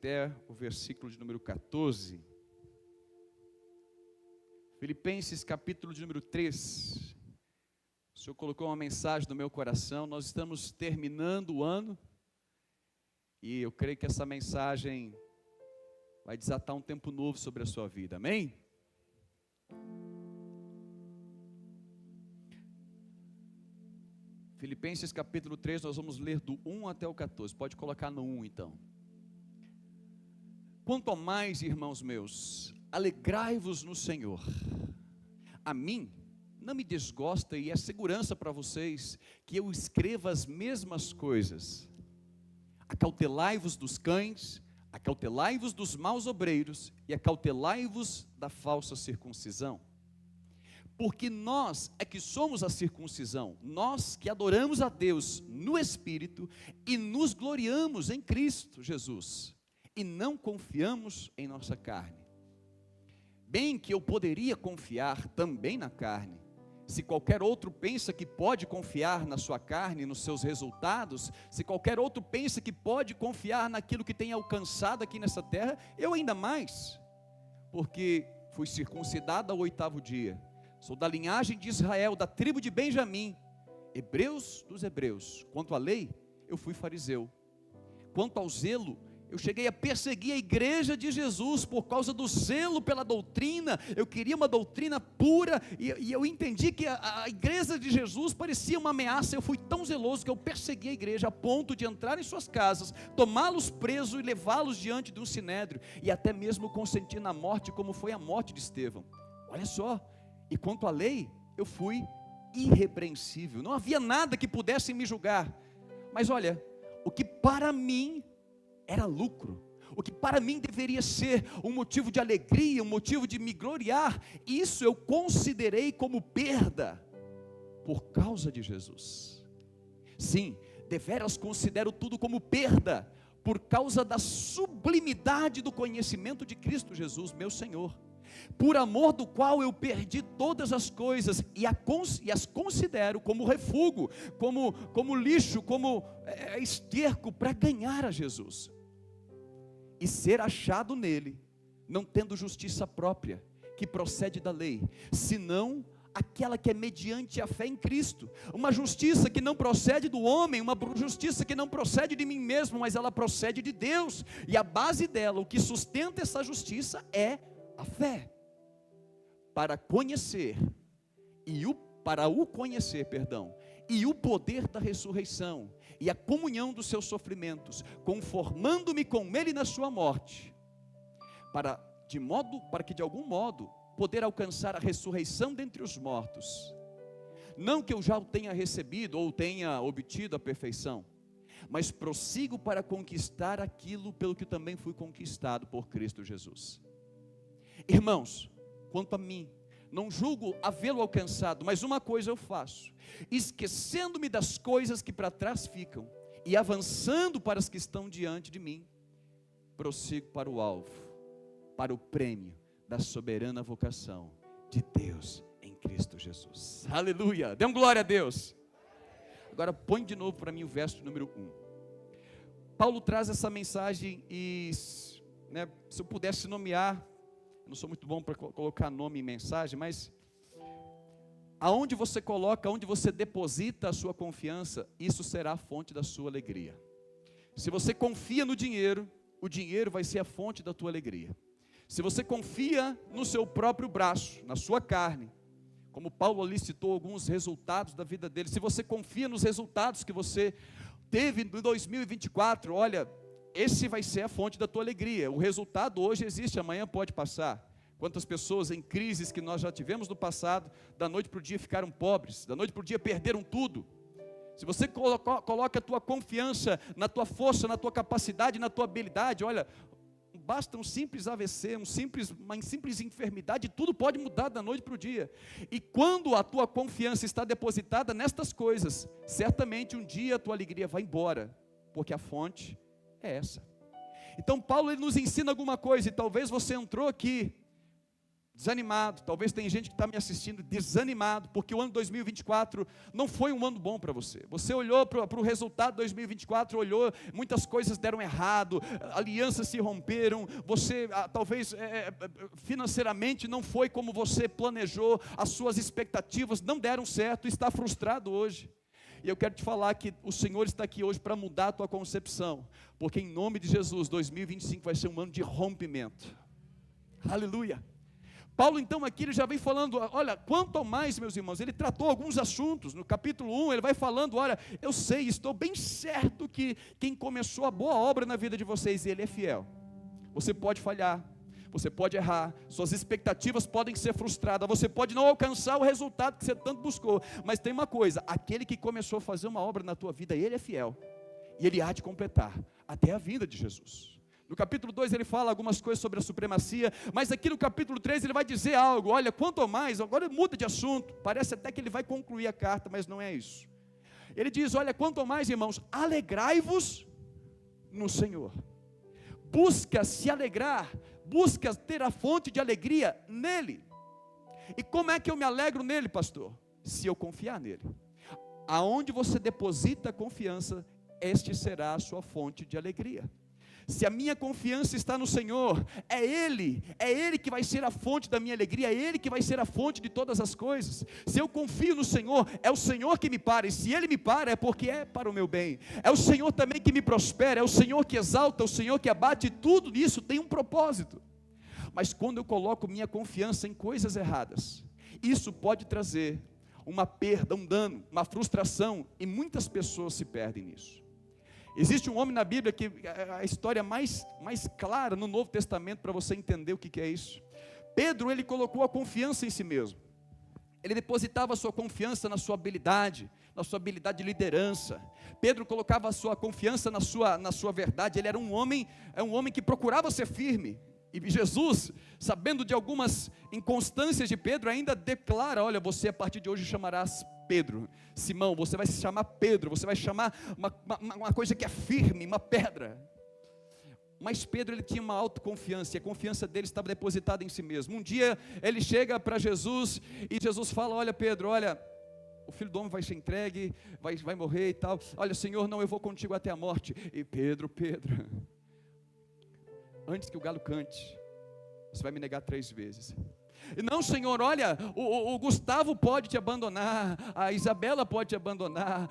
até o versículo de número 14. Filipenses capítulo de número 3. O Senhor colocou uma mensagem no meu coração. Nós estamos terminando o ano e eu creio que essa mensagem vai desatar um tempo novo sobre a sua vida, amém? Filipenses capítulo 3, nós vamos ler do 1 até o 14, pode colocar no 1 então. Quanto ao mais, irmãos meus, alegrai-vos no Senhor. A mim não me desgosta e é segurança para vocês que eu escreva as mesmas coisas. Acautelai-vos dos cães, acautelai-vos dos maus obreiros e acautelai-vos da falsa circuncisão. Porque nós é que somos a circuncisão, nós que adoramos a Deus no Espírito e nos gloriamos em Cristo Jesus, e não confiamos em nossa carne. Bem que eu poderia confiar também na carne. Se qualquer outro pensa que pode confiar na sua carne, nos seus resultados, se qualquer outro pensa que pode confiar naquilo que tem alcançado aqui nessa terra, eu ainda mais, porque fui circuncidado ao 8º dia, sou da linhagem de Israel, da tribo de Benjamim, hebreus dos hebreus. Quanto à lei, eu fui fariseu. Quanto ao zelo, eu cheguei a perseguir a igreja de Jesus por causa do zelo pela doutrina. Eu queria uma doutrina pura e eu entendi que a igreja de Jesus parecia uma ameaça. Eu fui tão zeloso que eu persegui a igreja a ponto de entrar em suas casas, tomá-los presos e levá-los diante de um sinédrio, e até mesmo consentir na morte, como foi a morte de Estevão. Olha só, e quanto à lei, eu fui irrepreensível, não havia nada que pudesse me julgar. Mas olha, o que para mim era lucro, o que para mim deveria ser um motivo de alegria, um motivo de me gloriar, isso eu considerei como perda, por causa de Jesus. Sim, deveras considero tudo como perda, por causa da sublimidade do conhecimento de Cristo Jesus, meu Senhor, por amor do qual eu perdi todas as coisas, e as considero como refúgio, como lixo, como esterco, para ganhar a Jesus, e ser achado nele, não tendo justiça própria, que procede da lei, senão aquela que é mediante a fé em Cristo, uma justiça que não procede do homem, uma justiça que não procede de mim mesmo, mas ela procede de Deus, e a base dela, o que sustenta essa justiça é a fé, para conhecer, e o poder da ressurreição, e a comunhão dos seus sofrimentos, conformando-me com ele na sua morte, para que de algum modo poder alcançar a ressurreição dentre os mortos. Não que eu já o tenha recebido ou tenha obtido a perfeição, mas prossigo para conquistar aquilo pelo que também fui conquistado por Cristo Jesus. Irmãos, quanto a mim, não julgo havê-lo alcançado, mas uma coisa eu faço, esquecendo-me das coisas que para trás ficam, e avançando para as que estão diante de mim, prossigo para o alvo, para o prêmio da soberana vocação de Deus em Cristo Jesus. Aleluia, dê glória a Deus. Agora põe de novo para mim o verso número 1. Paulo traz essa mensagem e, se eu pudesse nomear, não sou muito bom para colocar nome em mensagem, mas aonde você coloca, aonde você deposita a sua confiança, isso será a fonte da sua alegria. Se você confia no dinheiro, o dinheiro vai ser a fonte da tua alegria. Se você confia no seu próprio braço, na sua carne, como Paulo ali citou alguns resultados da vida dele, se você confia nos resultados que você teve em 2024, olha, esse vai ser a fonte da tua alegria. O resultado hoje existe, amanhã pode passar. Quantas pessoas em crises que nós já tivemos no passado, da noite para o dia ficaram pobres, da noite para o dia perderam tudo. Se você coloca a tua confiança na tua força, na tua capacidade, na tua habilidade, olha, basta um simples AVC, uma simples enfermidade, tudo pode mudar da noite para o dia. E quando a tua confiança está depositada nestas coisas, certamente um dia a tua alegria vai embora, porque a fonte é essa. Então Paulo ele nos ensina alguma coisa, e talvez você entrou aqui desanimado, talvez tem gente que está me assistindo desanimado, porque o ano 2024 não foi um ano bom para você. Você olhou para o resultado de 2024, olhou, muitas coisas deram errado, alianças se romperam, você talvez financeiramente não foi como você planejou, as suas expectativas não deram certo, está frustrado hoje. E eu quero te falar que o Senhor está aqui hoje para mudar a tua concepção, porque em nome de Jesus, 2025 vai ser um ano de rompimento. Aleluia. Paulo então aqui ele já vem falando, olha, quanto ao mais, meus irmãos, ele tratou alguns assuntos, no capítulo 1 ele vai falando, olha, eu sei, estou bem certo que quem começou a boa obra na vida de vocês, ele é fiel. Você pode falhar, você pode errar, suas expectativas podem ser frustradas, você pode não alcançar o resultado que você tanto buscou, mas tem uma coisa, aquele que começou a fazer uma obra na tua vida, ele é fiel, e ele há de completar, até a vinda de Jesus. No capítulo 2 ele fala algumas coisas sobre a supremacia, mas aqui no capítulo 3 ele vai dizer algo, olha, quanto ao mais, agora muda de assunto, parece até que ele vai concluir a carta, mas não é isso. Ele diz, olha, quanto ao mais, irmãos, alegrai-vos no Senhor. Busca se alegrar, busca ter a fonte de alegria nele. E como é que eu me alegro nele, pastor? Se eu confiar nele. Aonde você deposita a confiança, este será a sua fonte de alegria. Se a minha confiança está no Senhor, é Ele que vai ser a fonte da minha alegria, é Ele que vai ser a fonte de todas as coisas. Se eu confio no Senhor, é o Senhor que me para, e se Ele me para, é porque é para o meu bem. É o Senhor também que me prospera, é o Senhor que exalta, é o Senhor que abate, e tudo isso tem um propósito. Mas quando eu coloco minha confiança em coisas erradas, isso pode trazer uma perda, um dano, uma frustração, e muitas pessoas se perdem nisso. Existe um homem na Bíblia que a história mais clara no Novo Testamento para você entender o que é isso. Pedro, ele colocou a confiança em si mesmo. Ele depositava a sua confiança na sua habilidade de liderança. Pedro colocava a sua confiança na sua verdade. Ele era um homem que procurava ser firme. E Jesus, sabendo de algumas inconstâncias de Pedro, ainda declara, olha, você a partir de hoje chamarás Pedro, Simão, você vai se chamar Pedro, você vai chamar uma coisa que é firme, uma pedra. Mas Pedro, ele tinha uma autoconfiança, e a confiança dele estava depositada em si mesmo. Um dia ele chega para Jesus, e Jesus fala, olha Pedro, olha, o filho do homem vai ser entregue, vai morrer e tal, olha Senhor, não, eu vou contigo até a morte. E Pedro, antes que o galo cante, você vai me negar 3 vezes. Não, Senhor, olha, o Gustavo pode te abandonar, a Isabela pode te abandonar,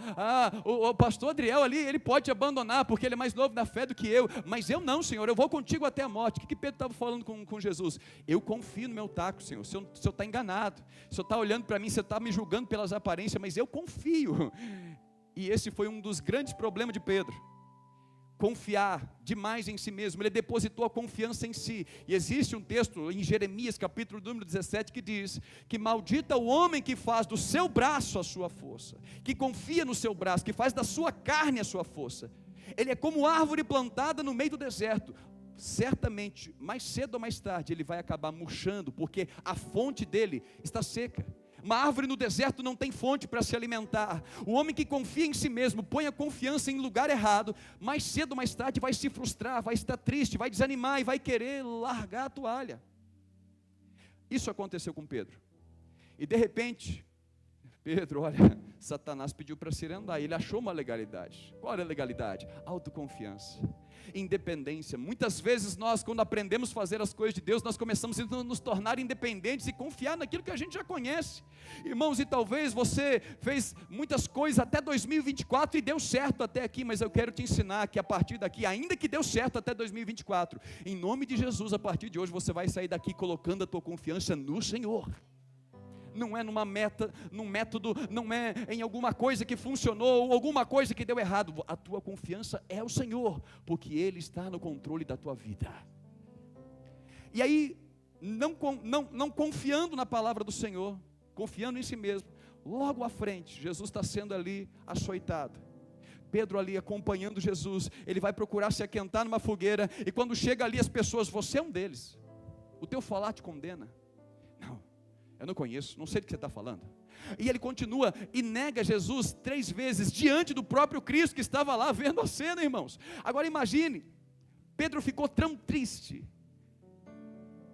o pastor Adriel ali, ele pode te abandonar, porque ele é mais novo na fé do que eu, mas eu não, Senhor, eu vou contigo até a morte. O que Pedro estava falando com Jesus? Eu confio no meu taco, Senhor, o Senhor está enganado, o Senhor está olhando para mim, você está me julgando pelas aparências, mas eu confio. E esse foi um dos grandes problemas de Pedro. Confiar demais em si mesmo, ele depositou a confiança em si, e existe um texto em Jeremias, capítulo número 17, que diz, que maldito é o homem que faz do seu braço a sua força, que confia no seu braço, que faz da sua carne a sua força. Ele é como árvore plantada no meio do deserto, certamente, mais cedo ou mais tarde, ele vai acabar murchando, porque a fonte dele está seca. Uma árvore no deserto não tem fonte para se alimentar. O homem que confia em si mesmo, põe a confiança em lugar errado, mais cedo ou mais tarde vai se frustrar, vai estar triste, vai desanimar e vai querer largar a toalha. Isso aconteceu com Pedro. E de repente, Pedro, olha, Satanás pediu para se andar, ele achou uma legalidade. Qual era a legalidade? Autoconfiança, independência. Muitas vezes nós, quando aprendemos a fazer as coisas de Deus, nós começamos a nos tornar independentes e confiar naquilo que a gente já conhece. Irmãos, e talvez você fez muitas coisas até 2024 e deu certo até aqui, mas eu quero te ensinar que a partir daqui, ainda que deu certo até 2024, em nome de Jesus, a partir de hoje você vai sair daqui colocando a tua confiança no Senhor. Não é numa meta, num método, não é em alguma coisa que funcionou, ou alguma coisa que deu errado. A tua confiança é o Senhor, porque Ele está no controle da tua vida. E aí, não confiando na palavra do Senhor, confiando em si mesmo, logo à frente, Jesus está sendo ali açoitado. Pedro ali acompanhando Jesus, ele vai procurar se aquentar numa fogueira, e quando chega ali as pessoas, você é um deles, o teu falar te condena. Não. Eu não conheço, não sei do que você está falando. E ele continua e nega Jesus 3 vezes diante do próprio Cristo que estava lá vendo a cena, irmãos. Agora imagine, Pedro ficou tão triste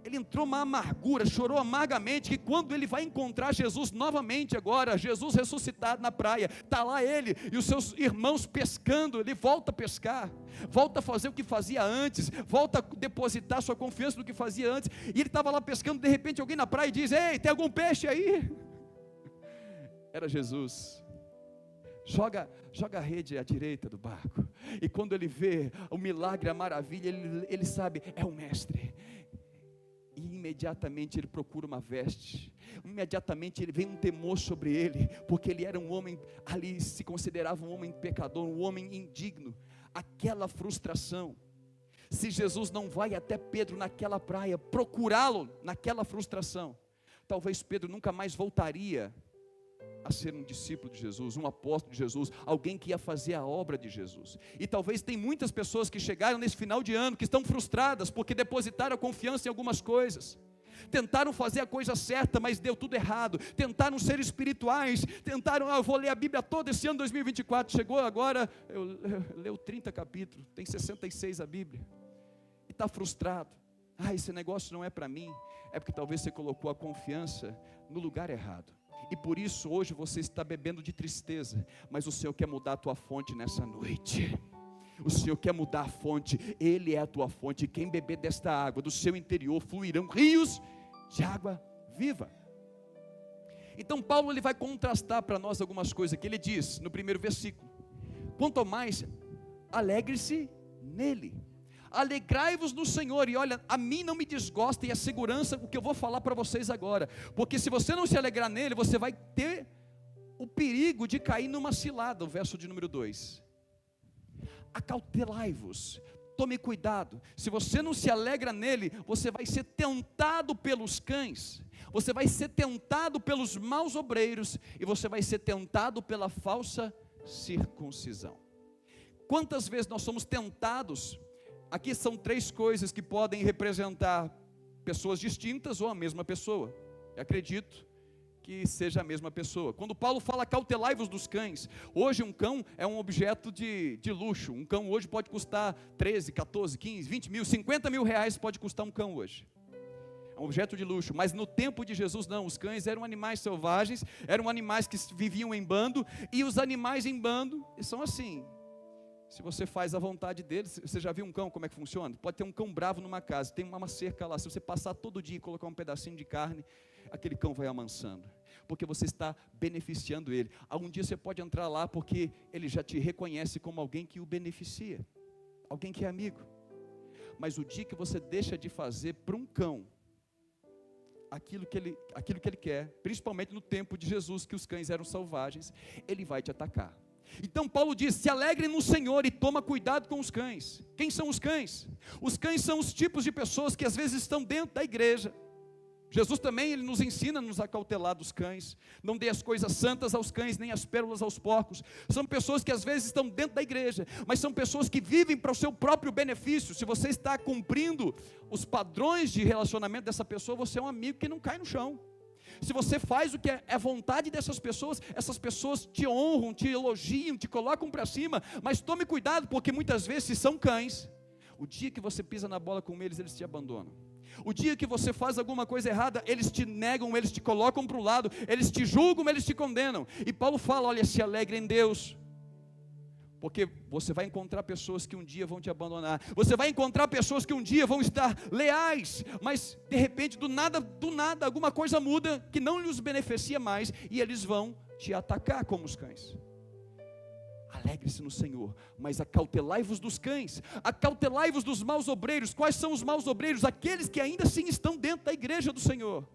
ele entrou uma amargura, chorou amargamente, que quando ele vai encontrar Jesus novamente agora, Jesus ressuscitado na praia, está lá ele e os seus irmãos pescando, ele volta a pescar, volta a fazer o que fazia antes, volta a depositar sua confiança no que fazia antes, e ele estava lá pescando, de repente alguém na praia diz: ei, tem algum peixe aí? Era Jesus. Joga a rede à direita do barco, e quando ele vê o milagre, a maravilha, ele sabe, é o mestre, e imediatamente ele procura uma veste, imediatamente ele vem um temor sobre ele, porque ele era um homem, ali se considerava um homem pecador, um homem indigno, aquela frustração. Se Jesus não vai até Pedro naquela praia, procurá-lo naquela frustração, talvez Pedro nunca mais voltaria a ser um discípulo de Jesus, um apóstolo de Jesus, alguém que ia fazer a obra de Jesus. E talvez tem muitas pessoas que chegaram nesse final de ano, que estão frustradas, porque depositaram a confiança em algumas coisas, tentaram fazer a coisa certa, mas deu tudo errado, tentaram ser espirituais, tentaram, eu vou ler a Bíblia toda esse ano 2024, chegou agora, leu 30 capítulos, tem 66 a Bíblia, e está frustrado, esse negócio não é para mim, é porque talvez você colocou a confiança no lugar errado, e por isso hoje você está bebendo de tristeza, mas o Senhor quer mudar a tua fonte nessa noite. O Senhor quer mudar a fonte, Ele é a tua fonte, e quem beber desta água, do seu interior fluirão rios de água viva. Então Paulo ele vai contrastar para nós algumas coisas que ele diz no primeiro versículo: quanto ao mais, alegre-se nele, alegrai-vos no Senhor. E olha, a mim não me desgosta, e a segurança, o que eu vou falar para vocês agora, porque se você não se alegrar nele, você vai ter o perigo de cair numa cilada. O verso de número 2, acautelai-vos, tome cuidado, se você não se alegra nele, você vai ser tentado pelos cães, você vai ser tentado pelos maus obreiros, e você vai ser tentado pela falsa circuncisão. Quantas vezes nós somos tentados? Aqui são 3 coisas que podem representar pessoas distintas ou a mesma pessoa. Eu acredito que seja a mesma pessoa. Quando Paulo fala cautelai-vos dos cães, hoje um cão é um objeto de luxo. Um cão hoje pode custar 13, 14, 15, 20 mil, 50 mil reais pode custar um cão hoje. É um objeto de luxo, mas no tempo de Jesus não, os cães eram animais selvagens, eram animais que viviam em bando, e os animais em bando são assim. Se você faz a vontade deles, você já viu um cão como é que funciona? Pode ter um cão bravo numa casa, tem uma cerca lá, se você passar todo dia e colocar um pedacinho de carne, aquele cão vai amansando, porque você está beneficiando ele. Um dia você pode entrar lá, porque ele já te reconhece como alguém que o beneficia, alguém que é amigo. Mas o dia que você deixa de fazer para um cão aquilo que ele quer, principalmente no tempo de Jesus, que os cães eram selvagens, ele vai te atacar. Então Paulo diz: se alegre no Senhor e toma cuidado com os cães. Quem são os cães? Os cães são os tipos de pessoas que às vezes estão dentro da igreja. Jesus também ele nos ensina a nos acautelar dos cães. Não dê as coisas santas aos cães, nem as pérolas aos porcos. São pessoas que às vezes estão dentro da igreja, mas são pessoas que vivem para o seu próprio benefício. Se você está cumprindo os padrões de relacionamento dessa pessoa, você é um amigo que não cai no chão. Se você faz o que é vontade dessas pessoas, essas pessoas te honram, te elogiam, te colocam para cima, mas tome cuidado, porque muitas vezes, se são cães, o dia que você pisa na bola com eles, eles te abandonam. O dia que você faz alguma coisa errada, eles te negam, eles te colocam para o lado, eles te julgam, eles te condenam. E Paulo fala: olha, se alegre em Deus, porque você vai encontrar pessoas que um dia vão te abandonar, você vai encontrar pessoas que um dia vão estar leais, mas de repente, do nada, alguma coisa muda, que não lhes beneficia mais, e eles vão te atacar como os cães. Alegre-se no Senhor, mas acautelai-vos dos cães, acautelai-vos dos maus obreiros. Quais são os maus obreiros? Aqueles que ainda sim estão dentro da igreja do Senhor,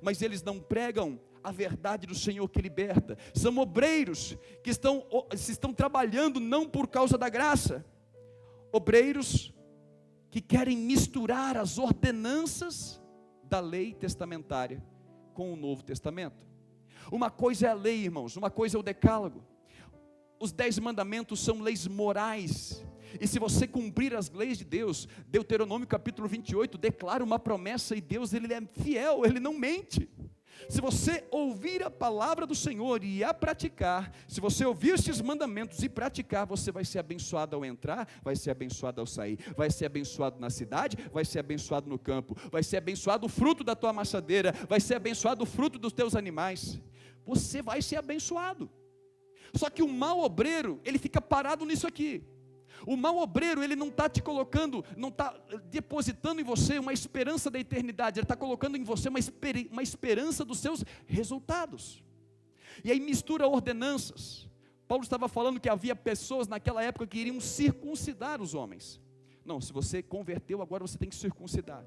mas eles não pregam a verdade do Senhor que liberta. São obreiros que estão trabalhando não por causa da graça, obreiros que querem misturar as ordenanças da lei testamentária com o Novo Testamento. Uma coisa é a lei, irmãos, uma coisa é o decálogo. Os 10 mandamentos são leis morais, e se você cumprir as leis de Deus, Deuteronômio capítulo 28 declara uma promessa, e Deus ele é fiel, ele não mente. Se você ouvir a palavra do Senhor e a praticar, se você ouvir estes mandamentos e praticar, você vai ser abençoado ao entrar, vai ser abençoado ao sair, vai ser abençoado na cidade, vai ser abençoado no campo, vai ser abençoado o fruto da tua amassadeira, vai ser abençoado o fruto dos teus animais. Você vai ser abençoado. Só que o mau obreiro, ele fica parado nisso aqui. O mau obreiro, ele não está te colocando, não está depositando em você uma esperança da eternidade, ele está colocando em você uma esperança dos seus resultados. E aí mistura ordenanças. Paulo estava falando que havia pessoas naquela época que iriam circuncidar os homens. Não, se você converteu, agora você tem que circuncidar.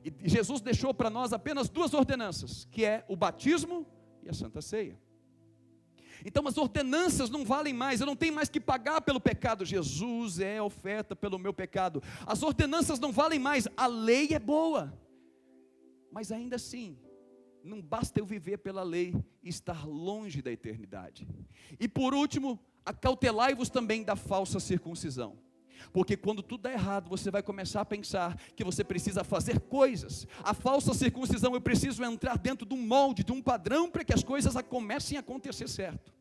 E Jesus deixou para nós apenas 2 ordenanças, que é o batismo e a Santa Ceia. Então as ordenanças não valem mais, eu não tenho mais que pagar pelo pecado, Jesus é a oferta pelo meu pecado. As ordenanças não valem mais, a lei é boa, mas ainda assim, não basta eu viver pela lei e estar longe da eternidade. E por último, acautelai-vos também da falsa circuncisão. Porque quando tudo dá errado, você vai começar a pensar que você precisa fazer coisas. A falsa circuncisão, eu preciso entrar dentro de um molde, de um padrão, para que as coisas comecem a acontecer certo.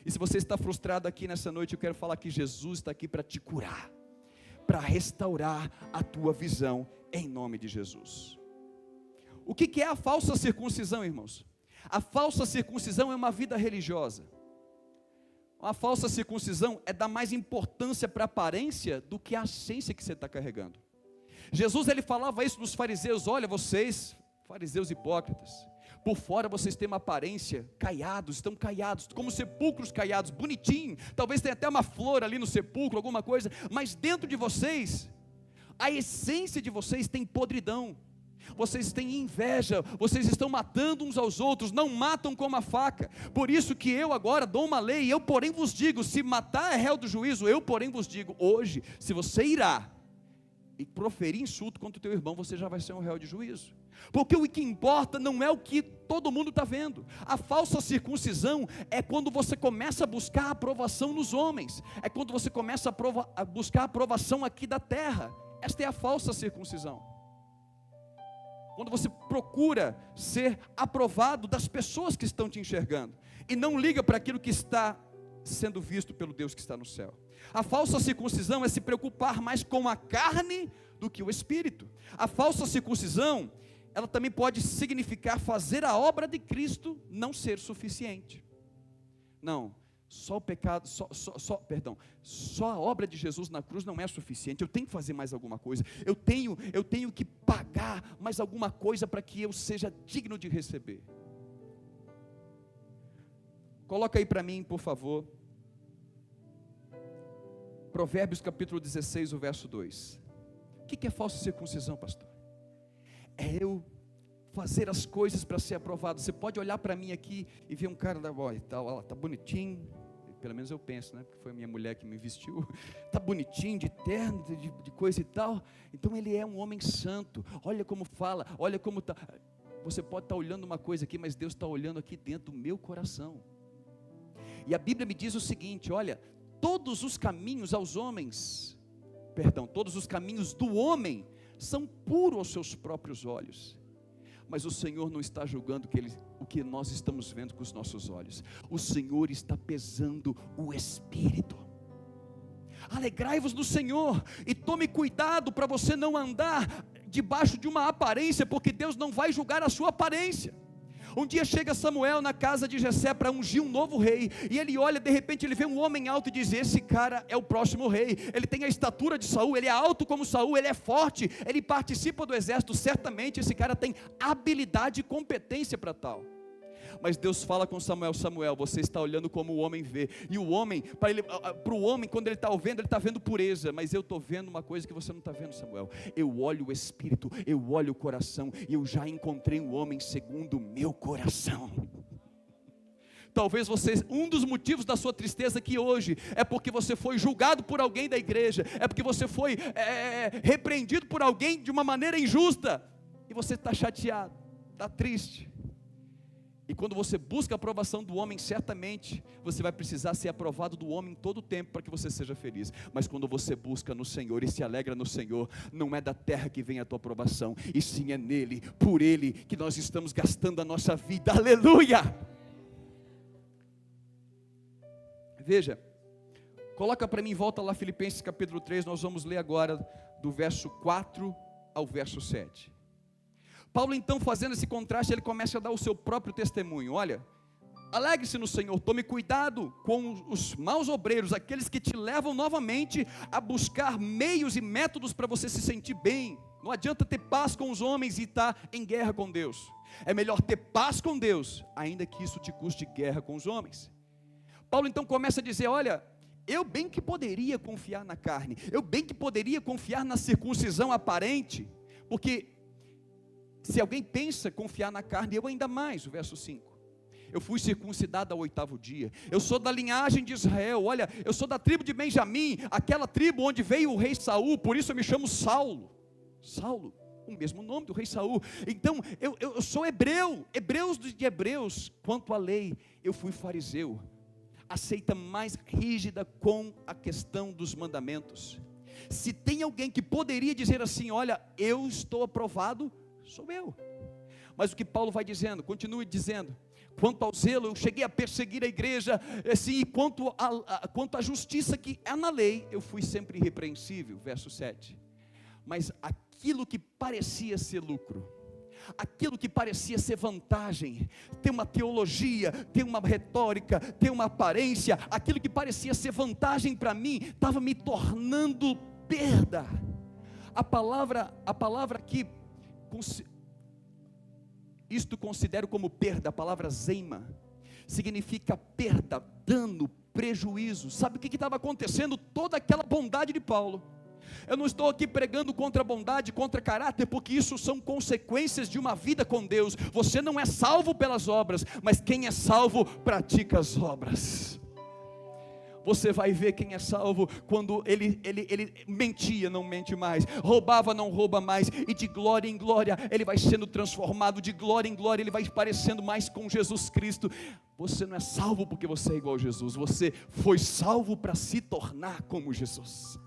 E se você está frustrado aqui nessa noite, eu quero falar que Jesus está aqui para te curar, para restaurar a tua visão, em nome de Jesus. O que é a falsa circuncisão, irmãos? A falsa circuncisão é uma vida religiosa. A falsa circuncisão é dar mais importância para a aparência do que a essência que você está carregando. Jesus, ele falava isso dos fariseus: olha, vocês, fariseus hipócritas, por fora vocês têm uma aparência, caiados, estão caiados, como sepulcros caiados, bonitinho, talvez tenha até uma flor ali no sepulcro, alguma coisa, mas dentro de vocês, a essência de vocês tem podridão. Vocês têm inveja, vocês estão matando uns aos outros, não matam com uma faca. Por isso que eu agora dou uma lei, eu porém vos digo, se matar é réu do juízo, eu porém vos digo, hoje, se você irá e proferir insulto contra o teu irmão, você já vai ser um réu de juízo. Porque o que importa não é o que todo mundo está vendo. A falsa circuncisão é quando você começa a buscar aprovação nos homens, é quando você começa a buscar aprovação aqui da terra. Esta é a falsa circuncisão. Quando você procura ser aprovado das pessoas que estão te enxergando, e não liga para aquilo que está sendo visto pelo Deus que está no céu. A falsa circuncisão é se preocupar mais com a carne do que o espírito. A falsa circuncisão, ela também pode significar fazer a obra de Cristo não ser suficiente. Não, só o pecado, só a obra de Jesus na cruz não é suficiente, eu tenho que fazer mais alguma coisa, eu tenho que pagar mais alguma coisa para que eu seja digno de receber. Coloca aí para mim, por favor, Provérbios capítulo 16, o verso 2. O que é falsa circuncisão, pastor? É eu fazer as coisas para ser aprovado. Você pode olhar para mim aqui e ver um cara da voz, tá bonitinho, pelo menos eu penso, né? Porque foi a minha mulher que me vestiu, tá bonitinho, de terno, de coisa e tal, então ele é um homem santo, olha como fala, olha como está. Você pode estar olhando uma coisa aqui, mas Deus está olhando aqui dentro do meu coração. E a Bíblia me diz o seguinte: olha, todos os caminhos do homem são puros aos seus próprios olhos. Mas o Senhor não está julgando o que nós estamos vendo com os nossos olhos. O Senhor está pesando o espírito. Alegrai-vos no Senhor e tome cuidado para você não andar debaixo de uma aparência, porque Deus não vai julgar a sua aparência. Um dia chega Samuel na casa de Jessé para ungir um novo rei, e ele olha, de repente ele vê um homem alto e diz: esse cara é o próximo rei, ele tem a estatura de Saul, ele é alto como Saul, ele é forte, ele participa do exército, certamente esse cara tem habilidade e competência para tal. Mas Deus fala com Samuel: Samuel, você está olhando como o homem vê, e o homem, para o homem, quando ele está vendo, ele está vendo pureza, mas eu estou vendo uma coisa que você não está vendo, Samuel. Eu olho o espírito, eu olho o coração, e eu já encontrei um homem segundo o meu coração. Talvez um dos motivos da sua tristeza aqui hoje, é porque você foi julgado por alguém da igreja, é porque você foi repreendido por alguém de uma maneira injusta, e você está chateado, está triste. E quando você busca a aprovação do homem, certamente você vai precisar ser aprovado do homem todo o tempo para que você seja feliz. Mas quando você busca no Senhor e se alegra no Senhor, não é da terra que vem a tua aprovação, e sim é nele, por ele, que nós estamos gastando a nossa vida. Aleluia! Veja, coloca para mim, volta lá Filipenses capítulo 3, nós vamos ler agora do verso 4 ao verso 7. Paulo então, fazendo esse contraste, ele começa a dar o seu próprio testemunho. Olha, alegre-se no Senhor, tome cuidado com os maus obreiros, aqueles que te levam novamente a buscar meios e métodos para você se sentir bem. Não adianta ter paz com os homens e estar em guerra com Deus. É melhor ter paz com Deus, ainda que isso te custe guerra com os homens. Paulo então começa a dizer, olha, eu bem que poderia confiar na carne, eu bem que poderia confiar na circuncisão aparente, porque se alguém pensa confiar na carne, eu ainda mais, o verso 5, eu fui circuncidado ao 8º dia, eu sou da linhagem de Israel, olha, eu sou da tribo de Benjamim, aquela tribo onde veio o rei Saul, por isso eu me chamo Saulo, o mesmo nome do rei Saul. Então eu sou hebreu, hebreus de hebreus. Quanto à lei, eu fui fariseu, a seita mais rígida com a questão dos mandamentos. Se tem alguém que poderia dizer assim, olha, eu estou aprovado, sou eu. Mas o que Paulo vai dizendo, continue dizendo, quanto ao zelo, eu cheguei a perseguir a igreja, assim, e quanto à justiça que é na lei, eu fui sempre irrepreensível, verso 7. Mas aquilo que parecia ser lucro, aquilo que parecia ser vantagem, ter uma teologia, ter uma retórica, ter uma aparência, aquilo que parecia ser vantagem para mim, estava me tornando perda. A palavra aqui, isto considero como perda, a palavra zeima, significa perda, dano, prejuízo. Sabe o que estava acontecendo? Toda aquela bondade de Paulo. Eu não estou aqui pregando contra a bondade, contra caráter, porque isso são consequências de uma vida com Deus. Você não é salvo pelas obras, mas quem é salvo pratica as obras. Você vai ver quem é salvo quando ele mentia, não mente mais, roubava, não rouba mais, e de glória em glória ele vai sendo transformado, de glória em glória ele vai parecendo mais com Jesus Cristo. Você não é salvo porque você é igual a Jesus, você foi salvo para se tornar como Jesus.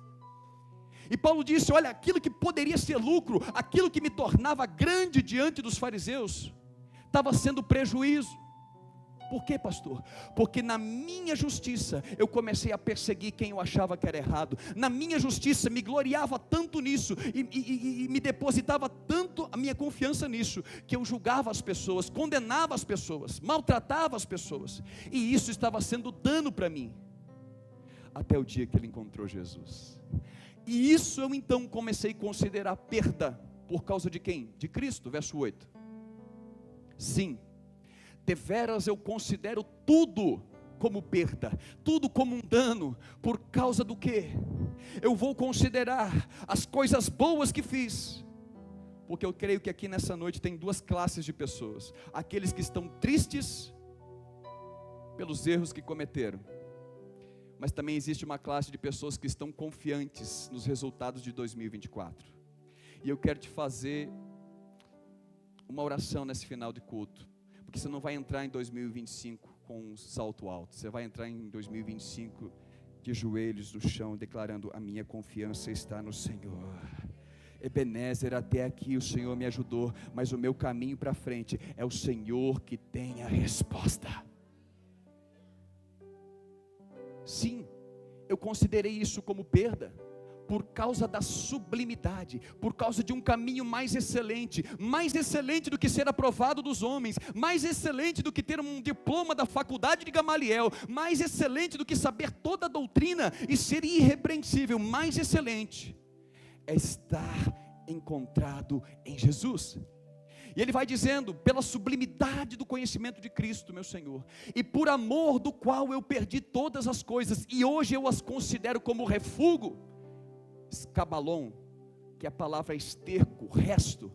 E Paulo disse, olha, aquilo que poderia ser lucro, aquilo que me tornava grande diante dos fariseus, estava sendo prejuízo. Por quê, pastor? Porque na minha justiça, eu comecei a perseguir quem eu achava que era errado. Na minha justiça, me gloriava tanto nisso, e me depositava tanto a minha confiança nisso, que eu julgava as pessoas, condenava as pessoas, maltratava as pessoas, e isso estava sendo dano para mim, até o dia que ele encontrou Jesus. E isso eu então comecei a considerar perda, por causa de quem? De Cristo, verso 8. Sim, deveras eu considero tudo como perda, tudo como um dano, por causa do quê? Eu vou considerar as coisas boas que fiz, porque eu creio que aqui nessa noite tem duas classes de pessoas: aqueles que estão tristes pelos erros que cometeram, mas também existe uma classe de pessoas que estão confiantes nos resultados de 2024, e eu quero te fazer uma oração nesse final de culto, porque você não vai entrar em 2025 com um salto alto, você vai entrar em 2025 de joelhos no chão, declarando: a minha confiança está no Senhor. Ebenezer, até aqui o Senhor me ajudou, mas o meu caminho para frente é o Senhor que tem a resposta. Sim, eu considerei isso como perda, por causa da sublimidade, por causa de um caminho mais excelente do que ser aprovado dos homens, mais excelente do que ter um diploma da faculdade de Gamaliel, mais excelente do que saber toda a doutrina e ser irrepreensível, mais excelente é estar encontrado em Jesus. E ele vai dizendo: pela sublimidade do conhecimento de Cristo, meu Senhor, e por amor do qual eu perdi todas as coisas, e hoje eu as considero como refúgio, escabalon, que é a palavra esterco, resto,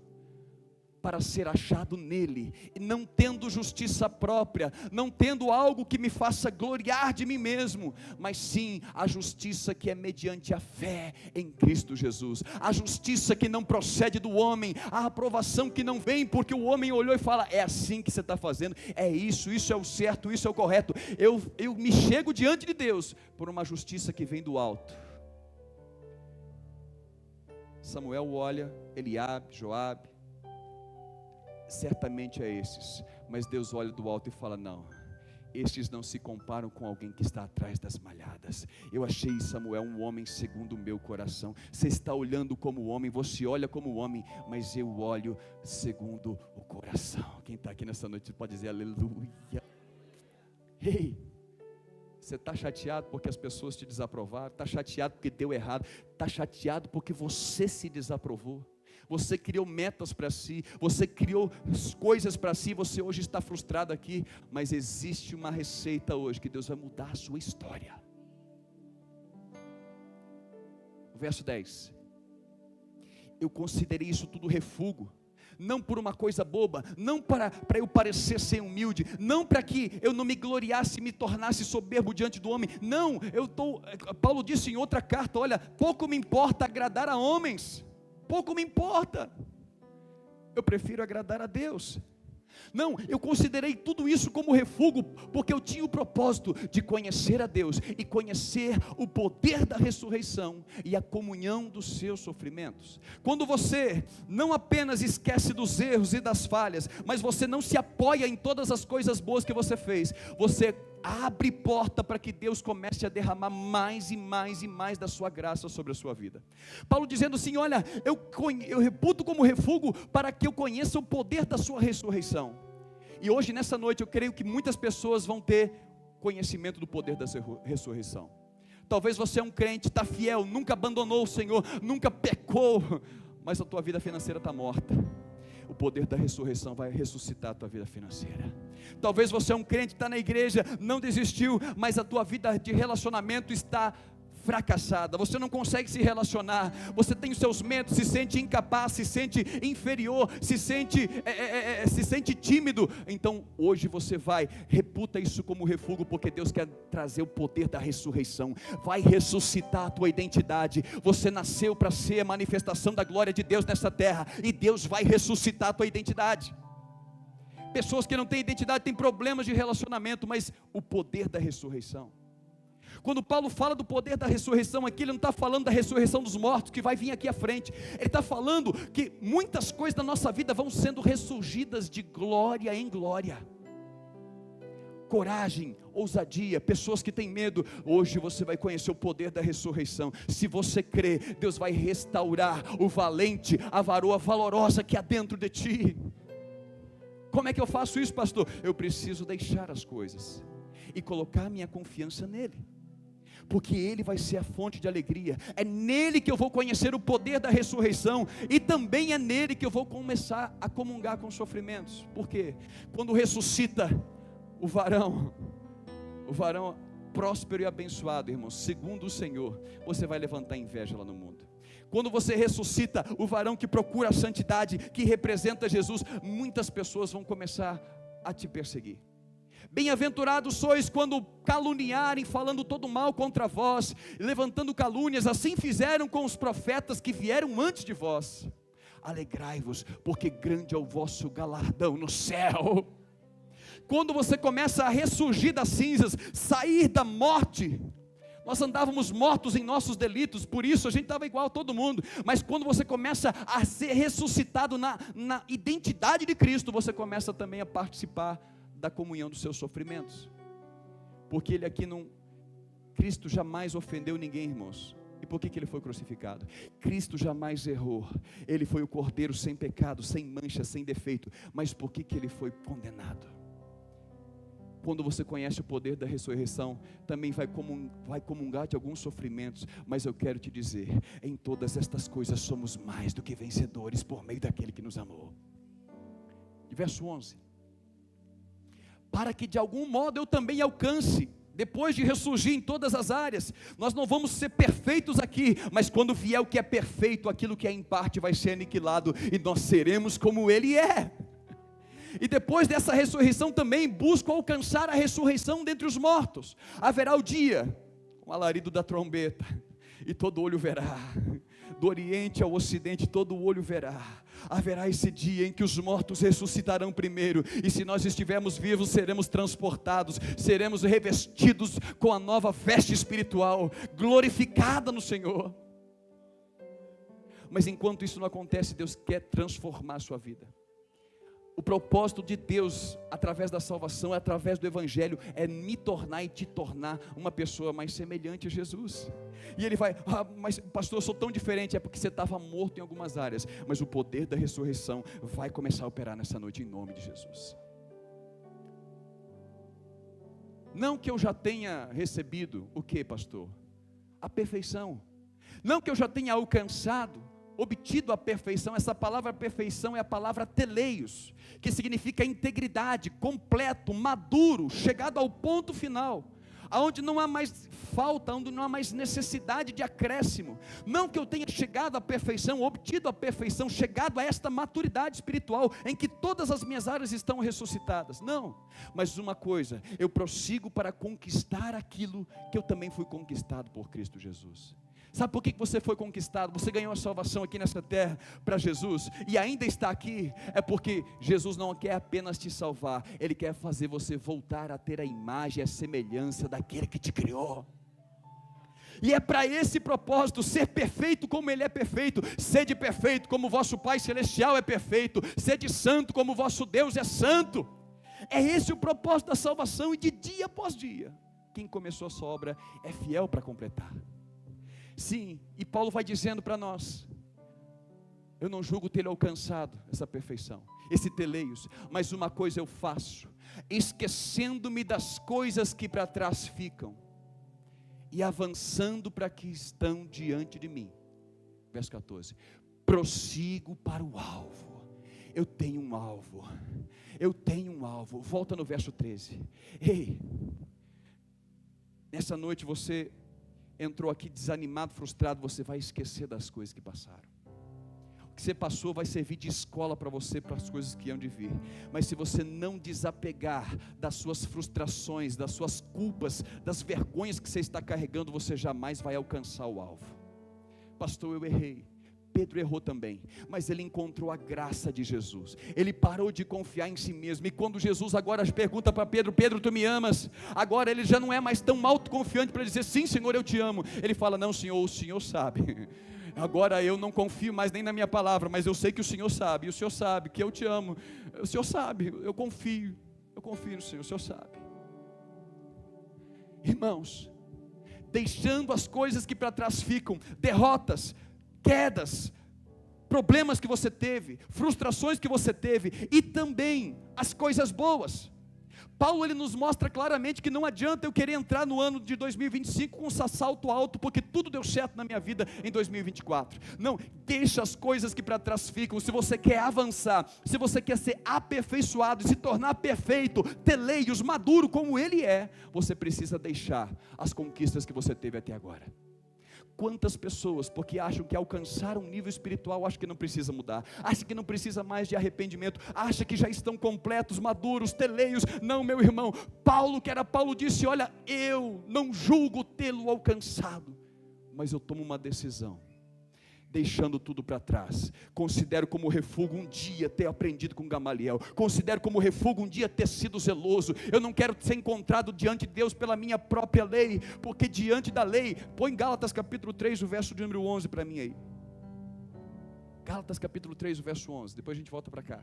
para ser achado nele, não tendo justiça própria, não tendo algo que me faça gloriar de mim mesmo, mas sim a justiça que é mediante a fé em Cristo Jesus, a justiça que não procede do homem, a aprovação que não vem porque o homem olhou e fala, é assim que você está fazendo, é isso é o certo, isso é o correto. Eu me chego diante de Deus por uma justiça que vem do alto. Samuel olha, Eliabe, Joabe, certamente é esses, mas Deus olha do alto e fala, não, estes não se comparam com alguém que está atrás das malhadas. Eu achei Samuel um homem segundo o meu coração. Você está olhando como homem, você olha como homem, mas eu olho segundo o coração. Quem está aqui nessa noite pode dizer aleluia. Ei, você está chateado porque as pessoas te desaprovaram, está chateado porque deu errado, está chateado porque você se desaprovou. Você criou metas para si, você criou coisas para si, você hoje está frustrado aqui, mas existe uma receita hoje, que Deus vai mudar a sua história. Verso 10, eu considerei isso tudo refúgio, não por uma coisa boba, não para eu parecer ser humilde, não para que eu não me gloriasse e me tornasse soberbo diante do homem, não, Paulo disse em outra carta, olha, pouco me importa agradar a homens, pouco me importa, eu prefiro agradar a Deus. Não, eu considerei tudo isso como refúgio, porque eu tinha o propósito de conhecer a Deus, e conhecer o poder da ressurreição, e a comunhão dos seus sofrimentos. Quando você não apenas esquece dos erros e das falhas, mas você não se apoia em todas as coisas boas que você fez, você abre porta para que Deus comece a derramar mais e mais e mais da sua graça sobre a sua vida. Paulo dizendo assim, olha, eu reputo como refúgio para que eu conheça o poder da sua ressurreição. E hoje nessa noite eu creio que muitas pessoas vão ter conhecimento do poder da ressurreição. Talvez você é um crente, está fiel, nunca abandonou o Senhor, nunca pecou, mas a tua vida financeira está morta. O poder da ressurreição vai ressuscitar a tua vida financeira. Talvez você é um crente, está na igreja, não desistiu, mas a tua vida de relacionamento está fracassada, você não consegue se relacionar, você tem os seus medos, se sente incapaz, se sente inferior, se sente tímido. Então hoje você reputa isso como refúgio, porque Deus quer trazer o poder da ressurreição, vai ressuscitar a tua identidade. Você nasceu para ser a manifestação da glória de Deus nessa terra, e Deus vai ressuscitar a tua identidade. Pessoas que não têm identidade têm problemas de relacionamento, mas o poder da ressurreição. Quando Paulo fala do poder da ressurreição aqui, ele não está falando da ressurreição dos mortos, que vai vir aqui à frente. Ele está falando que muitas coisas da nossa vida vão sendo ressurgidas de glória em glória. Coragem, ousadia, pessoas que têm medo, hoje você vai conhecer o poder da ressurreição. Se você crê, Deus vai restaurar o valente, a varoa valorosa que há dentro de ti. Como é que eu faço isso, pastor? Eu preciso deixar as coisas e colocar minha confiança nele, porque Ele vai ser a fonte de alegria. É nele que eu vou conhecer o poder da ressurreição, e também é nele que eu vou começar a comungar com os sofrimentos. Por quê? Quando ressuscita o varão próspero e abençoado, irmãos, segundo o Senhor, você vai levantar inveja lá no mundo. Quando você ressuscita o varão que procura a santidade, que representa Jesus, muitas pessoas vão começar a te perseguir. Bem-aventurados sois quando caluniarem, falando todo mal contra vós, levantando calúnias, assim fizeram com os profetas que vieram antes de vós. Alegrai-vos, porque grande é o vosso galardão no céu. Quando você começa a ressurgir das cinzas, sair da morte, nós andávamos mortos em nossos delitos, por isso a gente estava igual a todo mundo, mas quando você começa a ser ressuscitado na identidade de Cristo, você começa também a participar da comunhão dos seus sofrimentos, porque ele aqui Cristo jamais ofendeu ninguém, irmãos. E por que ele foi crucificado? Cristo jamais errou, ele foi o cordeiro sem pecado, sem mancha, sem defeito. Mas por que ele foi condenado? Quando você conhece o poder da ressurreição, também vai comungar de alguns sofrimentos, mas eu quero te dizer, em todas estas coisas somos mais do que vencedores, por meio daquele que nos amou. Verso 11, para que de algum modo eu também alcance depois de ressurgir em todas as áreas, nós não vamos ser perfeitos aqui, mas quando vier o que é perfeito, aquilo que é em parte vai ser aniquilado, e nós seremos como Ele é. E depois dessa ressurreição também busco alcançar a ressurreição dentre os mortos. Haverá o dia, com o alarido da trombeta, e todo olho verá, do oriente ao ocidente todo olho verá. Haverá esse dia em que os mortos ressuscitarão primeiro, e se nós estivermos vivos, seremos transportados, seremos revestidos com a nova veste espiritual, glorificada no Senhor. Mas enquanto isso não acontece, Deus quer transformar a sua vida. O propósito de Deus, através da salvação, através do Evangelho, é me tornar e te tornar uma pessoa mais semelhante a Jesus. E ele vai, mas pastor, eu sou tão diferente. É porque você estava morto em algumas áreas, mas o poder da ressurreição vai começar a operar nessa noite, em nome de Jesus. Não que eu já tenha recebido o que, pastor? A perfeição. Não que eu já tenha alcançado, obtido a perfeição. Essa palavra perfeição é a palavra teleios, que significa integridade, completo, maduro, chegado ao ponto final, aonde não há mais falta, onde não há mais necessidade de acréscimo. Não que eu tenha chegado à perfeição, obtido a perfeição, chegado a esta maturidade espiritual, em que todas as minhas áreas estão ressuscitadas, não, mas uma coisa, eu prossigo para conquistar aquilo que eu também fui conquistado por Cristo Jesus. Sabe por que você foi conquistado? Você ganhou a salvação aqui nessa terra para Jesus e ainda está aqui. É porque Jesus não quer apenas te salvar, Ele quer fazer você voltar a ter a imagem, a semelhança daquele que te criou. E é para esse propósito, ser perfeito como Ele é perfeito. Sede perfeito como o vosso Pai Celestial é perfeito. Sede santo como o vosso Deus é santo. É esse o propósito da salvação, e de dia após dia, quem começou a sua obra é fiel para completar. Sim, e Paulo vai dizendo para nós, eu não julgo ter alcançado essa perfeição, esse teleios, mas uma coisa eu faço, esquecendo-me das coisas que para trás ficam, e avançando para que estão diante de mim. Verso 14, prossigo para o alvo. Eu tenho um alvo, eu tenho um alvo. Volta no verso 13, ei, nessa noite você entrou aqui desanimado, frustrado, você vai esquecer das coisas que passaram. O que você passou vai servir de escola para você, para as coisas que hão de vir. Mas se você não desapegar das suas frustrações, das suas culpas, das vergonhas que você está carregando, você jamais vai alcançar o alvo. Pastor, eu errei. Pedro errou também, mas ele encontrou a graça de Jesus. Ele parou de confiar em si mesmo. E quando Jesus agora pergunta para Pedro, Pedro, tu me amas? Agora ele já não é mais tão autoconfiante para dizer, sim Senhor, eu te amo. Ele fala, não Senhor, o Senhor sabe. Agora eu não confio mais nem na minha palavra, mas eu sei que o Senhor sabe. E o Senhor sabe que eu te amo. O Senhor sabe, eu confio no Senhor, o Senhor sabe. Irmãos, deixando as coisas que para trás ficam, derrotas, quedas, problemas que você teve, frustrações que você teve, e também as coisas boas. Paulo ele nos mostra claramente que não adianta eu querer entrar no ano de 2025 com um salto alto, porque tudo deu certo na minha vida em 2024. Não, deixa as coisas que para trás ficam. Se você quer avançar, se você quer ser aperfeiçoado, se tornar perfeito, teleios, maduro como Ele é, você precisa deixar as conquistas que você teve até agora. Quantas pessoas, porque acham que alcançaram um nível espiritual, acham que não precisa mudar, acham que não precisa mais de arrependimento, acham que já estão completos, maduros, teleios. Não, meu irmão, Paulo disse, olha, eu não julgo tê-lo alcançado, mas eu tomo uma decisão, deixando tudo para trás. Considero como refúgio um dia ter aprendido com Gamaliel, considero como refúgio um dia ter sido zeloso. Eu não quero ser encontrado diante de Deus pela minha própria lei, porque diante da lei, põe Gálatas capítulo 3, o verso de número 11 para mim aí. Gálatas capítulo 3, o verso 11, depois a gente volta para cá.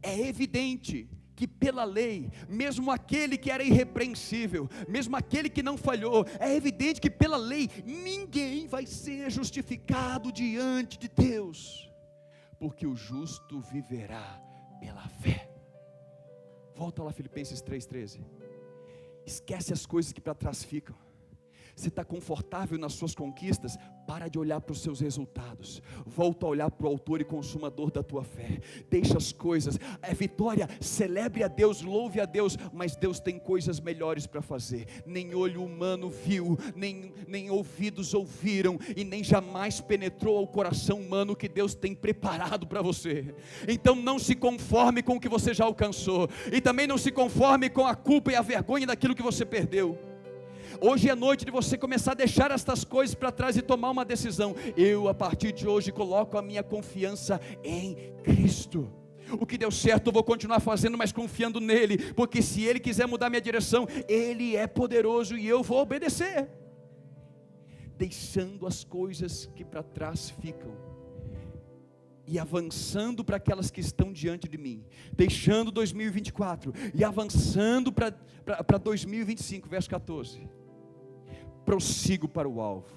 É evidente que pela lei, mesmo aquele que era irrepreensível, mesmo aquele que não falhou, é evidente que pela lei, ninguém vai ser justificado diante de Deus, porque o justo viverá pela fé. Volta lá Filipenses 3,13, esquece as coisas que para trás ficam, Você está confortável nas suas conquistas? Para de olhar para os seus resultados. Volta a olhar para o autor e consumador da tua fé. Deixa as coisas. É vitória. Celebre a Deus, louve a Deus. Mas Deus tem coisas melhores para fazer. Nem olho humano viu, nem ouvidos ouviram, e nem jamais penetrou ao coração humano que Deus tem preparado para você. Então não se conforme com o que você já alcançou. E também não se conforme com a culpa e a vergonha daquilo que você perdeu. Hoje é noite de você começar a deixar estas coisas para trás e tomar uma decisão. Eu, a partir de hoje, coloco a minha confiança em Cristo. O que deu certo eu vou continuar fazendo, mas confiando nele, porque se ele quiser mudar minha direção, ele é poderoso e eu vou obedecer. Deixando as coisas que para trás ficam e avançando para aquelas que estão diante de mim, deixando 2024 e avançando para 2025, verso 14. Prossigo para o alvo.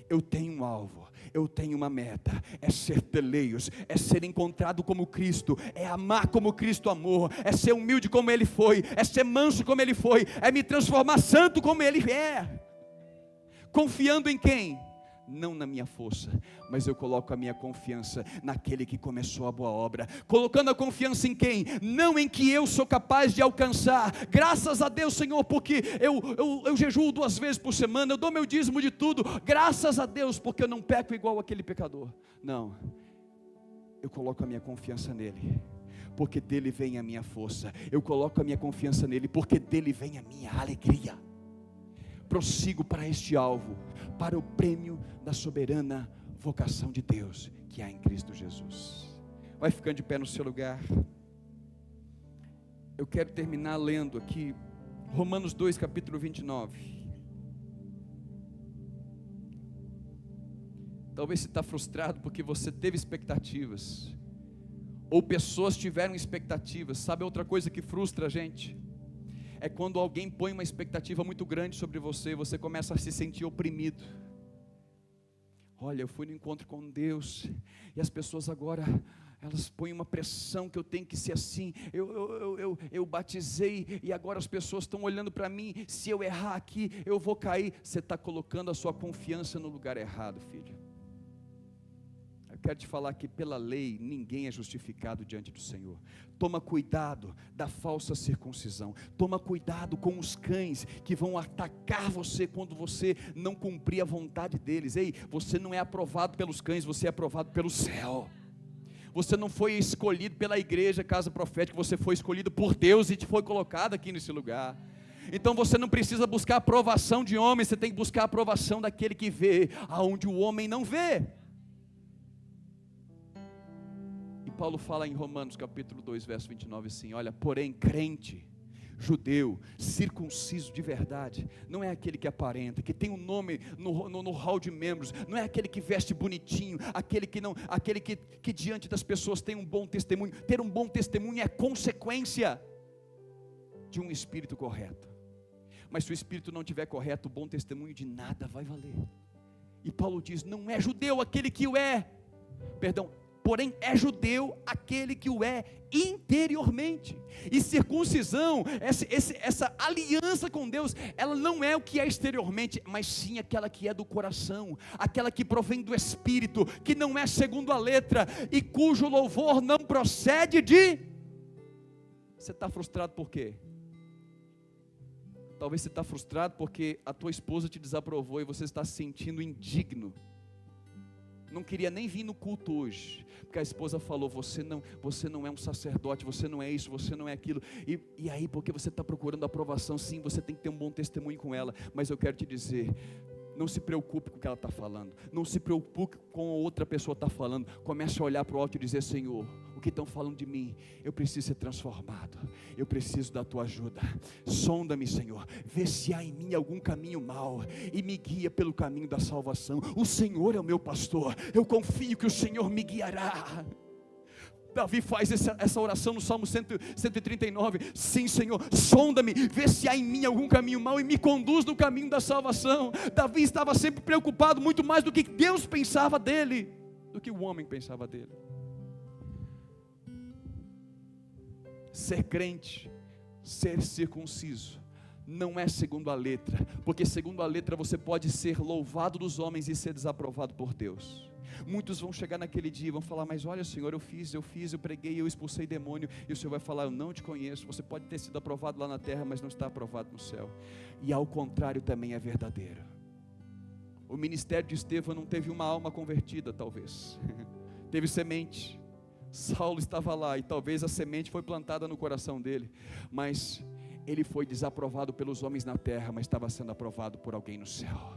Eu tenho um alvo, eu tenho uma meta, é ser teleios, é ser encontrado como Cristo, é amar como Cristo amou, é ser humilde como Ele foi, é ser manso como Ele foi, é me transformar santo como Ele é. Confiando em quem? Não na minha força, mas eu coloco a minha confiança naquele que começou a boa obra. Colocando a confiança em quem? Não em que eu sou capaz de alcançar. Graças a Deus, Senhor, porque eu jejuo 2 vezes por semana, eu dou meu dízimo de tudo. Graças a Deus, porque eu não peco igual aquele pecador. Não, eu coloco a minha confiança nele, porque dele vem a minha força. Eu coloco a minha confiança nele, porque dele vem a minha alegria. Prossigo para este alvo, para o prêmio da soberana vocação de Deus, que há em Cristo Jesus. Vai ficando de pé no seu lugar. Eu quero terminar lendo aqui, Romanos 2, capítulo 29. Talvez você está frustrado porque você teve expectativas, ou pessoas tiveram expectativas. Sabe outra coisa que frustra a gente? É quando alguém põe uma expectativa muito grande sobre você, você começa a se sentir oprimido. Olha, eu fui no encontro com Deus, e as pessoas agora, elas põem uma pressão que eu tenho que ser assim. Eu batizei, e agora as pessoas estão olhando para mim. Se eu errar aqui, eu vou cair. Você está colocando a sua confiança no lugar errado, filho. Eu quero te falar que pela lei ninguém é justificado diante do Senhor. Toma cuidado da falsa circuncisão. Toma cuidado com os cães que vão atacar você quando você não cumprir a vontade deles. Ei, você não é aprovado pelos cães, você é aprovado pelo céu. Você não foi escolhido pela igreja, casa profética, você foi escolhido por Deus e te foi colocado aqui nesse lugar. Então você não precisa buscar a aprovação de homens, você tem que buscar a aprovação daquele que vê aonde o homem não vê. Paulo fala em Romanos capítulo 2, verso 29 assim, olha, porém crente, judeu, circunciso de verdade, não é aquele que aparenta, que tem um nome no hall de membros, não é aquele que veste bonitinho, aquele que diante das pessoas tem um bom testemunho. Ter um bom testemunho é consequência de um espírito correto, mas se o espírito não estiver correto, o bom testemunho de nada vai valer. E Paulo diz, não é judeu aquele que o é, porém é judeu aquele que o é interiormente. E circuncisão, essa aliança com Deus, ela não é o que é exteriormente, mas sim aquela que é do coração, aquela que provém do Espírito, que não é segundo a letra, e cujo louvor não procede de... Você está frustrado por quê? Talvez você está frustrado porque a tua esposa te desaprovou e você está se sentindo indigno. Não queria nem vir no culto hoje, porque a esposa falou, você não é um sacerdote, você não é isso, você não é aquilo, e aí porque você está procurando aprovação, sim, você tem que ter um bom testemunho com ela, mas eu quero te dizer, não se preocupe com o que ela está falando, não se preocupe com a outra pessoa está falando, comece a olhar para o alto e dizer, Senhor, o que estão falando de mim, eu preciso ser transformado, eu preciso da tua ajuda, sonda-me Senhor, vê se há em mim algum caminho mau, e me guia pelo caminho da salvação. O Senhor é o meu pastor, eu confio que o Senhor me guiará. Davi faz essa oração no Salmo 139, sim Senhor, sonda-me, vê se há em mim algum caminho mau e me conduz no caminho da salvação. Davi estava sempre preocupado, muito mais do que Deus pensava dele, do que o homem pensava dele. Ser crente, ser circunciso, não é segundo a letra, porque segundo a letra você pode ser louvado dos homens e ser desaprovado por Deus. Muitos vão chegar naquele dia e vão falar: mas olha, Senhor, eu preguei, eu expulsei demônio. E o Senhor vai falar: eu não te conheço. Você pode ter sido aprovado lá na terra, mas não está aprovado no céu. E ao contrário também é verdadeiro. O ministério de Estevão não teve uma alma convertida, talvez. Teve semente. Saulo estava lá e talvez a semente foi plantada no coração dele, mas ele foi desaprovado pelos homens na terra, mas estava sendo aprovado por alguém no céu.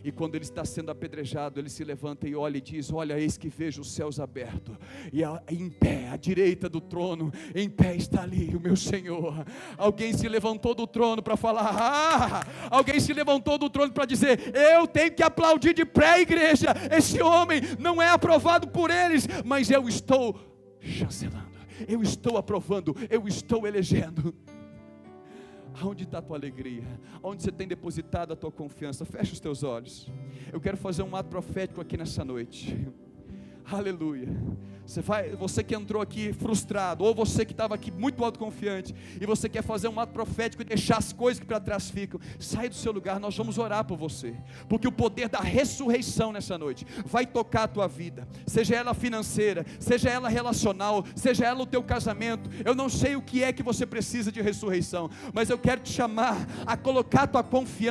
E quando ele está sendo apedrejado, ele se levanta e olha e diz: olha, eis que vejo os céus abertos, e em pé, à direita do trono, em pé está ali o meu Senhor. Alguém se levantou do trono para falar: alguém se levantou do trono para dizer: eu tenho que aplaudir de pé, igreja. Esse homem não é aprovado por eles, mas eu estou chancelando, eu estou aprovando, eu estou elegendo. Aonde está a tua alegria? Aonde você tem depositado a tua confiança? Fecha os teus olhos. Eu quero fazer um ato profético aqui nessa noite. Aleluia. Você que entrou aqui frustrado, ou você que estava aqui muito autoconfiante, e você quer fazer um ato profético e deixar as coisas que para trás ficam, sai do seu lugar, nós vamos orar por você, porque o poder da ressurreição nessa noite vai tocar a tua vida, seja ela financeira, seja ela relacional, seja ela o teu casamento. Eu não sei o que é que você precisa de ressurreição, mas eu quero te chamar a colocar a tua confiança